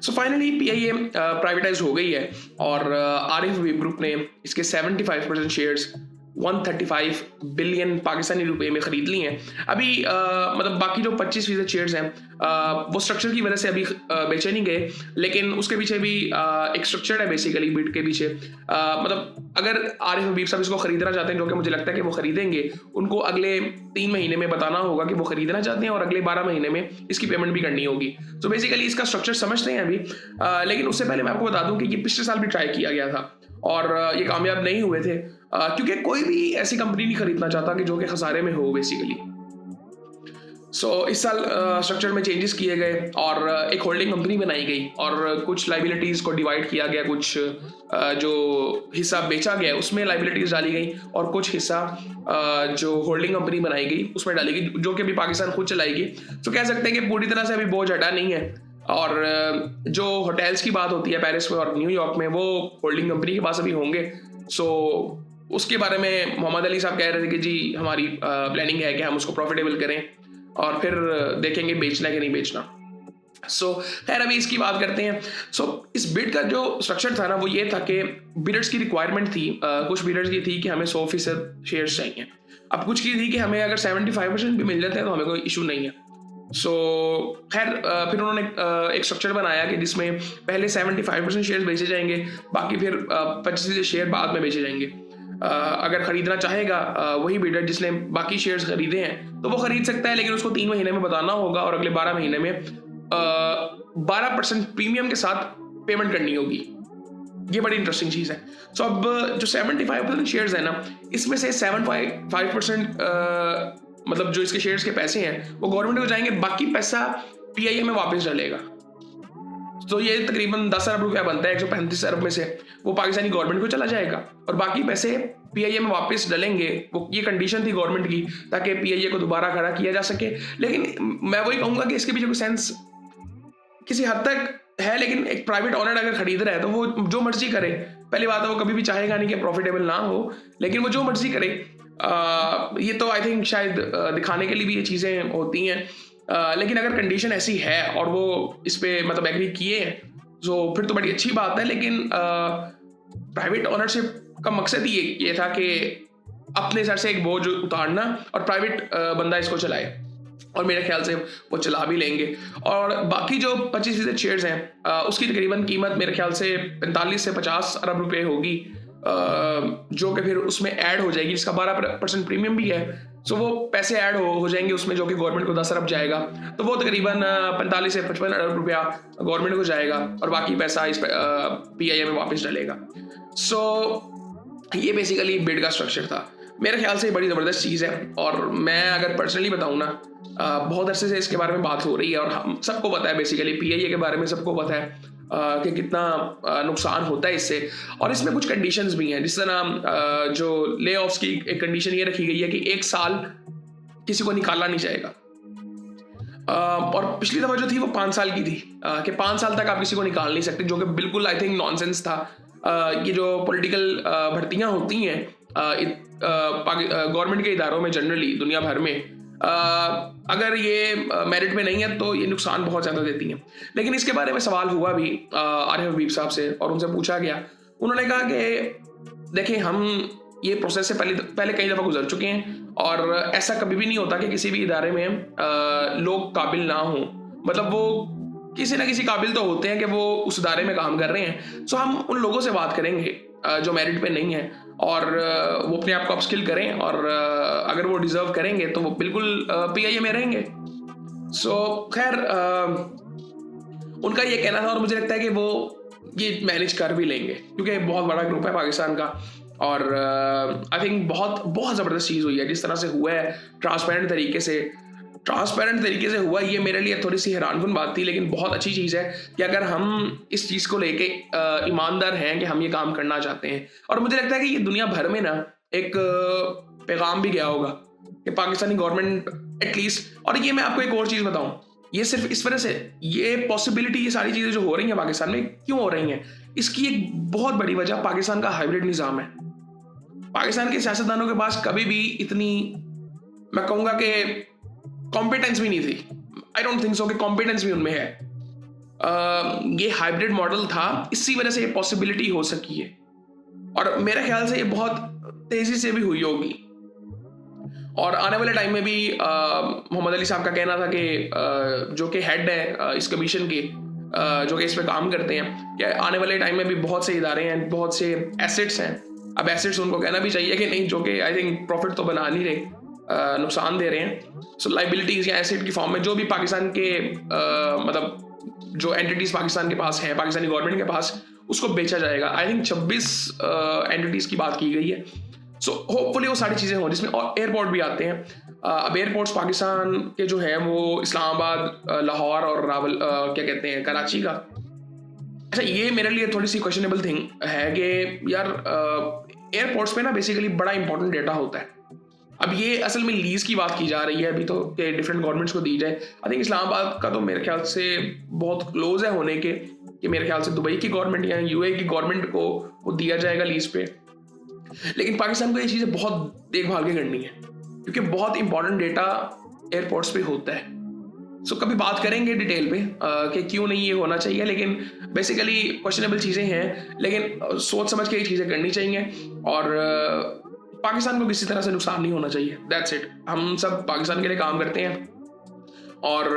So finally PIA privatise हो गई है और आरिफ हबीब ग्रुप ने इसके 75% शेयर्स 135 बिलियन पाकिस्तानी रुपए में खरीद ली हैं। अभी मतलब बाकी जो 25% शेयर्स हैं वो स्ट्रक्चर की वजह से अभी बेचे नहीं गए, लेकिन उसके पीछे भी एक स्ट्रक्चर है बेसिकली बिड के पीछे। मतलब अगर आरिफ हबीब साहब इसको खरीदना चाहते हैं, जो कि मुझे लगता है कि वो खरीदेंगे, उनको अगले 3 महीने में बताना होगा कि वो खरीदना चाहते हैं और अगले 12 महीने में इसकी पेमेंट भी करनी होगी। तो बेसिकली इसका स्ट्रक्चर समझते हैं अभी, लेकिन उससे पहले मैं आपको बता दूं कि ये पिछले साल भी ट्राई किया गया था और ये कामयाब नहीं हुए थे, क्योंकि कोई भी ऐसी कंपनी नहीं खरीदना चाहता कि जो कि खसारे में हो बेसिकली। इस साल स्ट्रक्चर में चेंजेस किए गए और एक होल्डिंग कंपनी बनाई गई और कुछ लाइबिलिटीज़ को डिवाइड किया गया, कुछ जो हिस्सा बेचा गया उसमें लाइबिलिटीज़ डाली गई और कुछ हिस्सा जो होल्डिंग कंपनी बनाई गई उसमें डाली गई, जो कि अभी पाकिस्तान खुद चलाएगी। तो कह सकते हैं कि पूरी तरह से अभी बोझ हटा नहीं है। और जो होटल्स की बात होती है पेरिस में और न्यूयॉर्क में, वो होल्डिंग कंपनी के पास अभी होंगे। उसके बारे में मोहम्मद अली साहब कह रहे थे कि जी हमारी प्लानिंग है कि हम उसको प्रॉफिटेबल करें और फिर देखेंगे बेचना है कि नहीं बेचना। खैर अभी इसकी बात करते हैं। इस बिड का जो स्ट्रक्चर था ना, वो ये था कि बिडर्स की रिक्वायरमेंट थी, कुछ बिडर्स की थी कि हमें 100% शेयर्स चाहिए। अब कुछ की थी कि हमें अगर 75% भी मिल जाते हैं तो हमें कोई इशू नहीं है। खैर फिर उन्होंने एक स्ट्रक्चर बनाया कि जिसमें पहले 75% शेयर बेचे जाएंगे, बाकी फिर 25% शेयर बाद में बेचे जाएंगे। अगर खरीदना चाहेगा वही बिडर जिसने बाकी शेयर्स खरीदे हैं तो वो खरीद सकता है, लेकिन उसको 3 महीने में बताना होगा और अगले 12 महीने में 12% प्रीमियम के साथ पेमेंट करनी होगी। ये बड़ी इंटरेस्टिंग चीज़ है। अब जो 75% शेयर्स है ना, इसमें से 75% मतलब जो इसके शेयर्स के पैसे हैं वो गवर्नमेंट को जाएंगे, बाकी पैसा पीआईए में वापस डलेगा। तो ये तकरीबन 10 अरब रुपया बनता है 135 अरब में से, वो पाकिस्तानी गवर्नमेंट को चला जाएगा और बाकी पैसे पीआईए में वापस डलेंगे। वो ये कंडीशन थी गवर्नमेंट की ताकि पीआईए को दोबारा खड़ा किया जा सके। लेकिन मैं वही कहूँगा कि इसके पीछे कोई सेंस किसी हद तक है, लेकिन एक प्राइवेट ओनर अगर खरीद रहा है तो वो जो मर्जी करे। पहली बात है वो कभी भी चाहेगा नहीं कि प्रॉफिटेबल ना हो, लेकिन वो जो मर्जी करे। ये तो आई थिंक शायद दिखाने के लिए भी ये चीज़ें होती हैं, लेकिन अगर कंडीशन ऐसी है और वो इस पे मतलब एग्री किए हैं तो फिर तो बड़ी अच्छी बात है। लेकिन प्राइवेट ओनरशिप का मकसद ही ये था कि अपने सर से एक बोझ उतारना और प्राइवेट बंदा इसको चलाए, और मेरे ख्याल से वो चला भी लेंगे। और बाकी जो 25% शेयर्स हैं उसकी तकरीबन कीमत मेरे ख्याल से 45 से 50 अरब रुपए होगी, जो कि फिर उसमें ऐड हो जाएगी, जिसका 12% प्रीमियम भी है। वो पैसे ऐड हो जाएंगे उसमें, जो कि गवर्नमेंट को 10 अरब जाएगा, तो वो तकरीबन 45 से 55 अरब रुपया गवर्नमेंट को जाएगा और बाकी पैसा इस पीआईए में वापस डलेगा। ये बेसिकली बिड का स्ट्रक्चर था। मेरे ख्याल से ये बड़ी ज़बरदस्त चीज़ है और मैं अगर पर्सनली बताऊँ ना, बहुत अरसे से इसके बारे में बात हो रही है और हम सबको पता है, बेसिकली पीआईए के बारे में सबको पता है कि कितना नुकसान होता है इससे। और इसमें कुछ कंडीशंस भी हैं, जिस तरह जो ले ऑफ्स की एक कंडीशन ये रखी गई है कि 1 साल किसी को निकाला नहीं जाएगा, और पिछली दफ़ा जो थी वो 5 साल की थी, कि 5 साल तक आप किसी को निकाल नहीं सकते, जो कि बिल्कुल आई थिंक नॉनसेंस था। ये जो पॉलिटिकल भर्तियाँ होती हैं गवर्नमेंट के इदारों में जनरली दुनिया भर में, अगर ये मेरिट में नहीं है तो ये नुकसान बहुत ज़्यादा देती हैं। लेकिन इसके बारे में सवाल हुआ भी आरिफ हबीब साहब से और उनसे पूछा गया। उन्होंने कहा कि देखिए, हम ये प्रोसेस से पहले कई दफ़ा गुजर चुके हैं और ऐसा कभी भी नहीं होता कि किसी भी इदारे में लोग काबिल ना हों। मतलब वो किसी ना किसी काबिल तो होते हैं कि वो उस इदारे में काम कर रहे हैं। हम उन लोगों से बात करेंगे जो मेरिट पे नहीं है और वो अपने आप को अपस्किल करें, और अगर वो डिज़र्व करेंगे तो वो बिल्कुल पीआईए में रहेंगे। खैर उनका ये कहना था और मुझे लगता है कि वो ये मैनेज कर भी लेंगे, क्योंकि बहुत बड़ा ग्रुप है पाकिस्तान का। और आई थिंक बहुत ज़बरदस्त चीज़ हुई है जिस तरह से हुआ है, ट्रांसपेरेंट तरीके से हुआ। ये मेरे लिए थोड़ी सी हैरानकुन बात थी, लेकिन बहुत अच्छी चीज़ है कि अगर हम इस चीज़ को लेके ईमानदार हैं कि हम ये काम करना चाहते हैं। और मुझे लगता है कि ये दुनिया भर में ना एक पैगाम भी गया होगा कि पाकिस्तानी गवर्नमेंट एटलीस्ट। और ये मैं आपको एक और चीज़ बताऊं, ये सिर्फ इस वजह से ये पॉसिबिलिटी, ये सारी चीज़ें जो हो रही हैं पाकिस्तान में क्यों हो रही हैं, इसकी एक बहुत बड़ी वजह पाकिस्तान का हाइब्रिड निज़ाम है। पाकिस्तान के सियासतदानों के पास कभी भी इतनी, मैं कहूँगा कि कॉम्पिटेंस भी नहीं थी। आई डोंट थिंक सो कि कॉम्पिटेंस भी उनमें है। ये हाइब्रिड मॉडल था, इसी वजह से ये पॉसिबिलिटी हो सकी है और मेरे ख्याल से ये बहुत तेजी से भी हुई होगी। और आने वाले टाइम में भी मोहम्मद अली साहब का कहना था कि जो कि हेड है इस कमीशन के, जो कि इस पे काम करते हैं, कि आने वाले टाइम में भी बहुत से इदारे हैं, बहुत से एसेट्स हैं। अब एसेट्स उनको कहना भी चाहिए कि नहीं, जो कि आई थिंक प्रॉफिट तो बना नहीं रहे, नुकसान दे रहे हैं। सो लाइबिलिटीज या एसेट की फॉर्म में जो भी पाकिस्तान के मतलब जो एंटिटीज पाकिस्तान के पास हैं, पाकिस्तानी गवर्नमेंट के पास, उसको बेचा जाएगा। आई थिंक 26 एंटिटीज की बात की गई है। सो होपफुली वो सारी चीज़ें हों, जिसमें एयरपोर्ट भी आते हैं। अब एयरपोर्ट्स पाकिस्तान के जो है वो इस्लामाबाद, लाहौर और रावल क्या कहते हैं, कराची का। अच्छा, ये मेरे लिए थोड़ी सी क्वेश्चनेबल थिंग है कि यार एयरपोर्ट्स पे ना बेसिकली बड़ा इंपॉर्टेंट डेटा होता है। अब ये असल में लीज की बात की जा रही है अभी तो, कि डिफरेंट गवर्नमेंट्स को दी जाए। आई थिंक इस्लामाबाद का तो मेरे ख्याल से बहुत क्लोज है होने के, कि मेरे ख्याल से दुबई की गवर्नमेंट या यूए की गवर्नमेंट को वो दिया जाएगा लीज पे। लेकिन पाकिस्तान को ये चीज़ें बहुत देखभाल के करनी है, क्योंकि बहुत इंपॉर्टेंट डेटा एयरपोर्ट्स पे होता है। सो कभी बात करेंगे डिटेल पे कि क्यों नहीं ये होना चाहिए, लेकिन बेसिकली क्वेश्चनेबल चीज़ें हैं, लेकिन सोच समझ के ये चीज़ें करनी चाहिए और पाकिस्तान को किसी तरह से नुकसान नहीं होना चाहिए। That's it. हम सब पाकिस्तान के लिए काम करते हैं और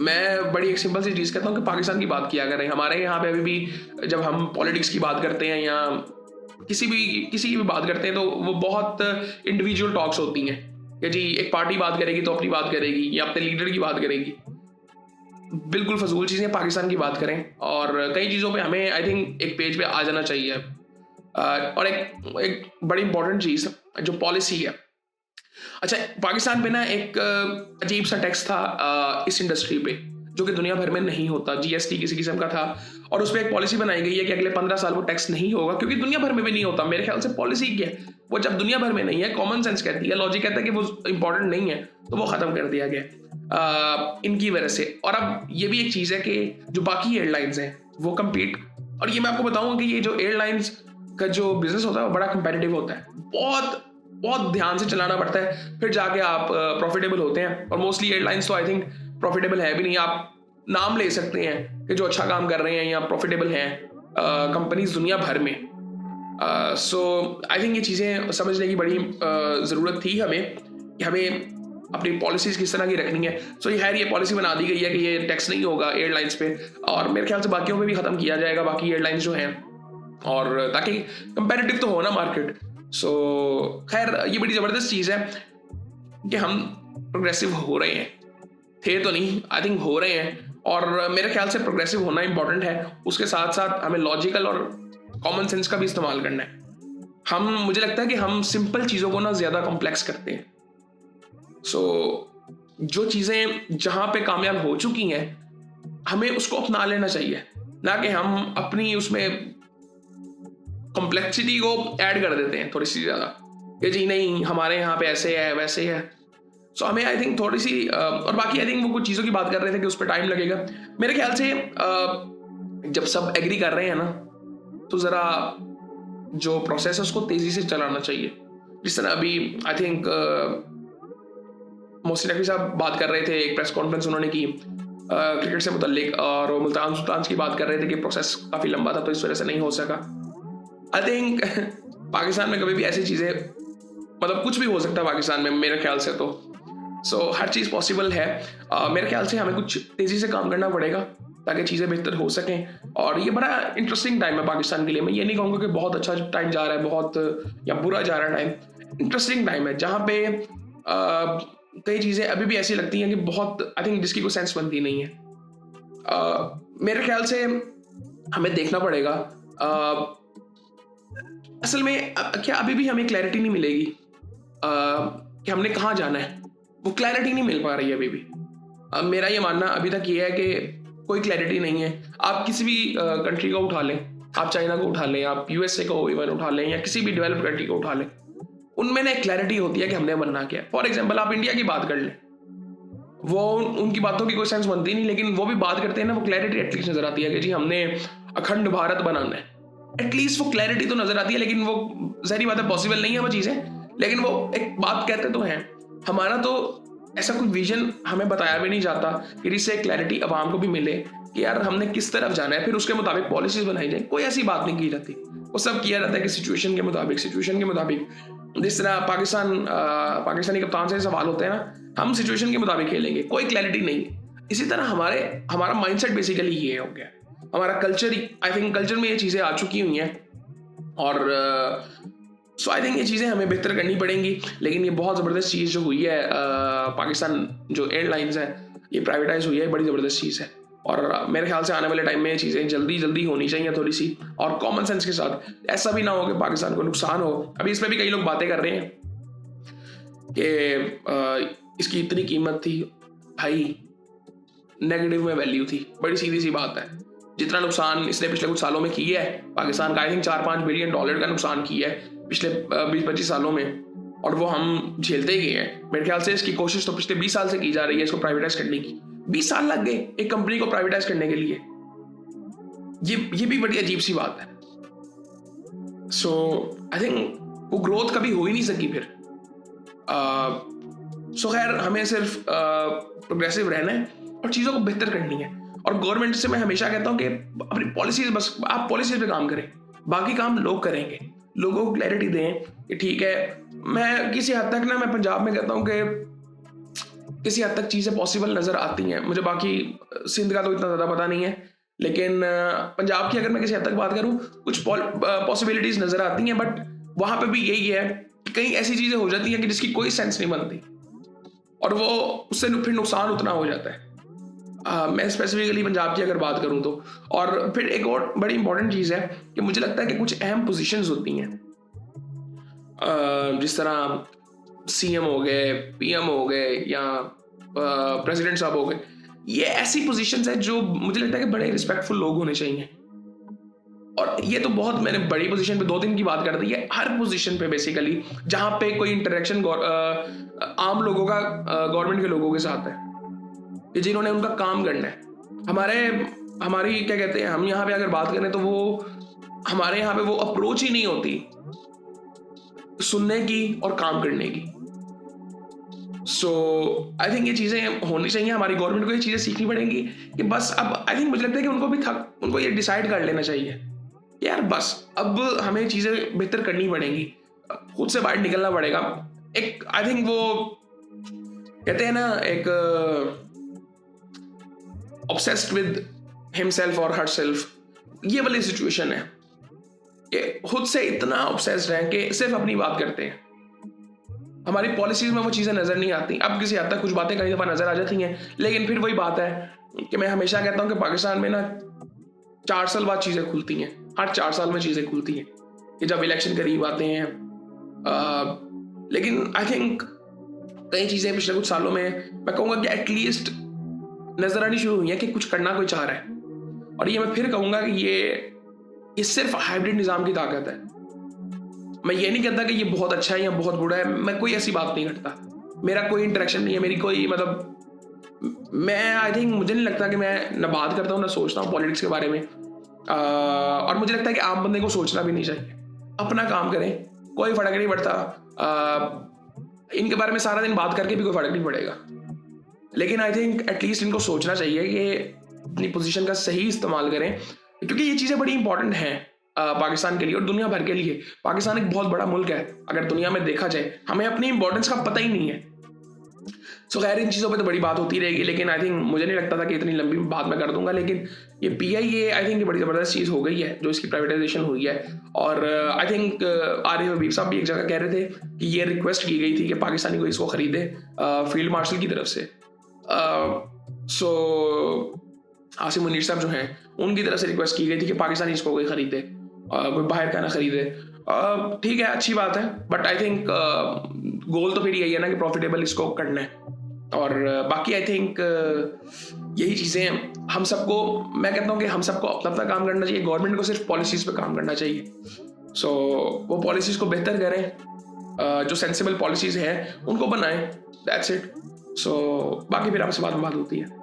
मैं बड़ी एक सिंपल सी चीज़ कहता हूँ कि पाकिस्तान की बात किया करें। हमारे यहाँ पे अभी भी जब हम पॉलिटिक्स की बात करते हैं या किसी की भी बात करते हैं, तो वो बहुत इंडिविजुअल टॉक्स होती हैं कि जी एक पार्टी बात करेगी तो अपनी बात करेगी या अपने लीडर की बात करेगी। बिल्कुल फजूल चीज़ें। पाकिस्तान की बात करें और कई चीज़ों पे हमें आई थिंक एक पेज पे आ जाना चाहिए। और एक बड़ी इंपॉर्टेंट चीज़ जो पॉलिसी है। अच्छा, पाकिस्तान पे ना एक अजीब सा टैक्स था इस इंडस्ट्री पे, जो कि दुनिया भर में नहीं होता। जीएसटी किसी किस्म का था और उस पर एक पॉलिसी बनाई गई है कि अगले 15 साल वो टैक्स नहीं होगा, क्योंकि दुनिया भर में भी नहीं होता। मेरे ख्याल से पॉलिसी क्या है, वो जब दुनिया भर में नहीं है, कॉमन सेंस कहती है, लॉजिक कहता है कि वो इंपॉर्टेंट नहीं है, तो वो खत्म कर दिया गया इनकी वजह से। और अब ये भी एक चीज़ है कि जो बाकी एयरलाइंस हैं वो कम्पीट, और ये मैं आपको बताऊंगा कि ये जो एयरलाइंस का जो बिजनेस होता है वो बड़ा कंपेटिटिव होता है। बहुत बहुत ध्यान से चलाना पड़ता है, फिर जाके आप प्रॉफिटेबल होते हैं। और मोस्टली एयरलाइंस तो आई थिंक प्रॉफिटेबल है भी नहीं। आप नाम ले सकते हैं कि जो अच्छा काम कर रहे हैं या प्रॉफिटेबल हैं कंपनीज दुनिया भर में। सो आई थिंक ये चीज़ें समझने की बड़ी ज़रूरत थी हमें, कि हमें अपनी पॉलिसीज किस तरह की रखनी है। सो ये पॉलिसी बना दी गई है कि ये टैक्स नहीं होगा एयरलाइंस पे, और मेरे ख्याल से बाकियों पे भी ख़त्म किया जाएगा, बाकी एयरलाइंस जो हैं, और ताकि कंपेरेटिव तो हो ना मार्केट। सो खैर ये बड़ी ज़बरदस्त चीज़ है कि हम प्रोग्रेसिव हो रहे हैं। थे तो नहीं, आई थिंक हो रहे हैं, और मेरे ख्याल से प्रोग्रेसिव होना इंपॉर्टेंट है। उसके साथ साथ हमें लॉजिकल और कॉमन सेंस का भी इस्तेमाल करना है। मुझे लगता है कि हम सिंपल चीज़ों को ना ज़्यादा कॉम्प्लेक्स करते हैं। सो जो चीज़ें जहाँ पे कामयाब हो चुकी हैं हमें उसको अपना लेना चाहिए, ना कि हम अपनी उसमें कॉम्प्लेक्सिटी को ऐड कर देते हैं थोड़ी सी ज़्यादा, कि जी नहीं हमारे यहाँ पे ऐसे है वैसे है। सो हमें आई थिंक थोड़ी सी और बाकी आई थिंक वो कुछ चीज़ों की बात कर रहे थे कि उस पर टाइम लगेगा। मेरे ख्याल से जब सब एग्री कर रहे हैं ना, तो ज़रा जो प्रोसेस है उसको तेज़ी से चलाना चाहिए। जिस तरह अभी आई थिंक मोहसिन नकवी साहब बात कर रहे थे, एक प्रेस कॉन्फ्रेंस उन्होंने की क्रिकेट से मुतल्लिक, और वो मुल्तान सुल्तान की बात कर रहे थे कि प्रोसेस काफ़ी लंबा था तो इस वजह से नहीं हो सका। आई थिंक पाकिस्तान में कभी भी ऐसी चीज़ें, मतलब कुछ भी हो सकता है पाकिस्तान में मेरे ख्याल से तो। सो हर चीज़ पॉसिबल है। मेरे ख्याल से हमें कुछ तेज़ी से काम करना पड़ेगा ताकि चीज़ें बेहतर हो सकें। और ये बड़ा इंटरेस्टिंग टाइम है पाकिस्तान के लिए। मैं ये नहीं कहूँगा कि बहुत अच्छा टाइम जा रहा है, बहुत या बुरा जा रहा है टाइम। इंटरेस्टिंग टाइम है जहाँ पे कई चीज़ें अभी भी ऐसी लगती हैं कि बहुत आई थिंक जिसकी कोई सेंस बनती नहीं है। मेरे ख्याल से हमें देखना पड़ेगा असल में क्या अभी भी हमें क्लैरिटी नहीं मिलेगी कि हमने कहाँ जाना है। वो क्लैरिटी नहीं मिल पा रही है अभी भी। मेरा ये मानना अभी तक ये है कि कोई क्लैरिटी नहीं है। आप किसी भी कंट्री को उठा लें, आप चाइना को उठा लें, आप यूएसए को इवन उठा लें, या किसी भी डेवलप्ड कंट्री को उठा लें, उनमें ना एक क्लैरिटी होती है कि हमने बनना क्या है। फॉर एग्जाम्पल आप इंडिया की बात कर लें, वो उनकी बातों की कोई सेंस बनती नहीं, लेकिन वो भी बात करते हैं ना, वो क्लैरिटी एटलीस्ट नजर आती है कि जी हमने अखंड भारत बनाना है। एटलीस्ट वो क्लैरिटी तो नजर आती है, लेकिन वो ज़ाहिर बात है पॉसिबल नहीं है वो चीज़ें, लेकिन वो एक बात कहते तो हैं। हमारा तो ऐसा कोई विजन हमें बताया भी नहीं जाता कि जिससे क्लैरिटी आवाम को भी मिले कि यार हमने किस तरफ जाना है, फिर उसके मुताबिक पॉलिसीज बनाई जाए। कोई ऐसी बात नहीं की जाती, वो सब किया जाता है कि सिचुएशन के मुताबिक जिस तरह पाकिस्तानी कप्तान से सवाल होते हैं ना, हम सिचुएशन के मुताबिक खेलेंगे, कोई क्लैरिटी नहीं। इसी तरह हमारा माइंडसेट बेसिकली ये हो गया, हमारा culture he, I think culture में ये चीज़ें आ चुकी हुई हैं। और सो आई थिंक ये चीज़ें हमें बेहतर करनी पड़ेंगी। लेकिन ये बहुत ज़बरदस्त चीज़ जो हुई है, पाकिस्तान जो एयरलाइंस है ये प्राइवेटाइज हुई है, बड़ी ज़बरदस्त चीज़ है। और मेरे ख्याल से आने वाले टाइम में ये चीज़ें जल्दी होनी चाहिए थोड़ी सी, और कॉमन सेंस के साथ। ऐसा भी ना हो कि पाकिस्तान को नुकसान हो। अभी इसमें भी कई लोग बातें कर रहे हैं कि इसकी इतनी कीमत थी, भाई नेगेटिव में वैल्यू थी, बड़ी सीधी सी बात है। जितना नुकसान इसने पिछले कुछ सालों में किया है पाकिस्तान का, आई थिंक $4-5 बिलियन का नुकसान किया है पिछले 20-25 सालों में, और वो हम झेलते ही गए हैं। मेरे ख्याल से इसकी कोशिश तो पिछले 20 साल से की जा रही है इसको प्राइवेटाइज करने की। 20 साल लग गए एक कंपनी को प्राइवेटाइज करने के लिए। ये भी बड़ी अजीब सी बात है। सो आई थिंक वो ग्रोथ कभी हो ही नहीं सकी फिर। सो खैर, हमें सिर्फ प्रोग्रेसिव रहना है और चीज़ों को बेहतर करनी है। और गवर्नमेंट से मैं हमेशा कहता हूँ कि अपनी पॉलिसीज, बस आप पॉलिसीज पे काम करें, बाकी काम लोग करेंगे। लोगों को क्लैरिटी दें कि ठीक है, मैं किसी हद तक ना, मैं पंजाब में कहता हूँ कि किसी हद तक चीज़ें पॉसिबल नज़र आती हैं मुझे। बाकी सिंध का तो इतना ज़्यादा पता नहीं है, लेकिन पंजाब की अगर मैं किसी हद तक बात करूँ, कुछ पॉसिबिलिटीज़ नज़र आती हैं। बट वहाँ पे भी यही है कि कई ऐसी चीज़ें हो जाती हैं कि जिसकी कोई सेंस नहीं बनती, और वो उससे फिर नुकसान उतना हो जाता है। मैं स्पेसिफिकली पंजाब की अगर बात करूं तो। और फिर एक और बड़ी इंपॉर्टेंट चीज़ है कि मुझे लगता है कि कुछ अहम पोजीशंस होती हैं, जिस तरह सीएम हो गए, पीएम हो गए, या प्रेसिडेंट साहब हो गए। ये ऐसी पोजीशंस है जो मुझे लगता है कि बड़े रिस्पेक्टफुल लोग होने चाहिए। और ये तो बहुत, मैंने बड़ी पोजीशन पे 2-3 की बात कर दी है, हर पोजीशन पे बेसिकली जहां पे कोई इंटरेक्शन आम लोगों का गवर्नमेंट के लोगों के साथ है, कि जिन्होंने उनका काम करना है। हमारी क्या कहते हैं, हम यहाँ पे अगर बात करें तो वो हमारे यहाँ पे वो अप्रोच ही नहीं होती सुनने की और काम करने की। सो आई थिंक ये चीज़ें होनी चाहिए। हमारी गवर्नमेंट को ये चीज़ें सीखनी पड़ेंगी कि बस अब आई थिंक मुझे लगता है कि उनको ये डिसाइड कर लेना चाहिए यार, बस अब हमें चीज़ें बेहतर करनी पड़ेंगी, खुद से बाहर निकलना पड़ेगा। एक आई थिंक वो कहते हैं ना, एक ऑब्सेस्ड विद हिमसेल्फ और हरसेल्फ, ये वाली सिचुएशन है कि खुद से इतना ऑब्सेस्ड है कि सिर्फ अपनी बात करते हैं। हमारी पॉलिसीज में वो चीज़ें नज़र नहीं आती। अब किसी हद तक कुछ बातें कई दफ़ा नज़र आ जाती हैं, लेकिन फिर वही बात है कि मैं हमेशा कहता हूँ कि पाकिस्तान में ना 4 साल बाद चीज़ें खुलती हैं, हर 4 साल में चीज़ें खुलती हैं कि जब इलेक्शन करीब आते हैं। लेकिन आई थिंक कई चीज़ें पिछले कुछ सालों में मैं कहूँगा कि एटलीस्ट नजर आनी शुरू हुई है कि कुछ करना कोई चाह रहा है। और ये मैं फिर कहूँगा कि ये सिर्फ हाइब्रिड निज़ाम की ताकत है। मैं ये नहीं कहता कि ये बहुत अच्छा है या बहुत बुरा है, मैं कोई ऐसी बात नहीं करता, मेरा कोई इंटरेक्शन नहीं है, मेरी कोई मतलब, मैं आई थिंक मुझे नहीं लगता कि मैं ना बात करता हूँ ना सोचता हूँ पॉलिटिक्स के बारे में। और मुझे लगता है कि आम बंदे को सोचना भी नहीं चाहिए, अपना काम करें, कोई फर्क नहीं पड़ता। इनके बारे में सारा दिन बात करके भी कोई फर्क नहीं पड़ेगा, लेकिन आई थिंक एटलीस्ट इनको सोचना चाहिए कि अपनी पोजीशन का सही इस्तेमाल करें, क्योंकि ये चीज़ें बड़ी इंपॉर्टेंट हैं पाकिस्तान के लिए और दुनिया भर के लिए। पाकिस्तान एक बहुत बड़ा मुल्क है अगर दुनिया में देखा जाए, हमें अपनी इंपॉर्टेंस का पता ही नहीं है। सो खैर, इन चीज़ों पे तो बड़ी बात होती रहेगी, लेकिन आई थिंक मुझे नहीं लगता था कि इतनी लंबी बात मैं कर दूंगा। लेकिन ये PIA आई थिंक ये बड़ी ज़बरदस्त चीज़ हो गई है जो इसकी प्राइवेटाइजेशन हुई है। और आई थिंक आरिफ हबीब साहब भी एक जगह कह रहे थे कि ये रिक्वेस्ट की गई थी कि पाकिस्तानी को इसको ख़रीदे फील्ड मार्शल की तरफ से। सो आसिम मुनीर साहब जो हैं उनकी तरफ से रिक्वेस्ट की गई थी कि पाकिस्तानी इसको कोई ख़रीदे, कोई बाहर का ना ख़रीदे। ठीक है, अच्छी बात है, बट आई थिंक गोल तो फिर यही है ना कि प्रॉफिटेबल इसको करना है। और बाकी आई थिंक यही चीज़ें हम सबको, मैं कहता हूँ कि हम सबको अपना अपना काम करना चाहिए, गवर्नमेंट को सिर्फ पॉलिसीज़ पे काम करना चाहिए। सो वो पॉलिसीज़ को बेहतर करें, जो सेंसिबल पॉलिसीज़ हैं उनको बनाएं, दैट्स इट। सो बाकी फिर आपसे बात होती है।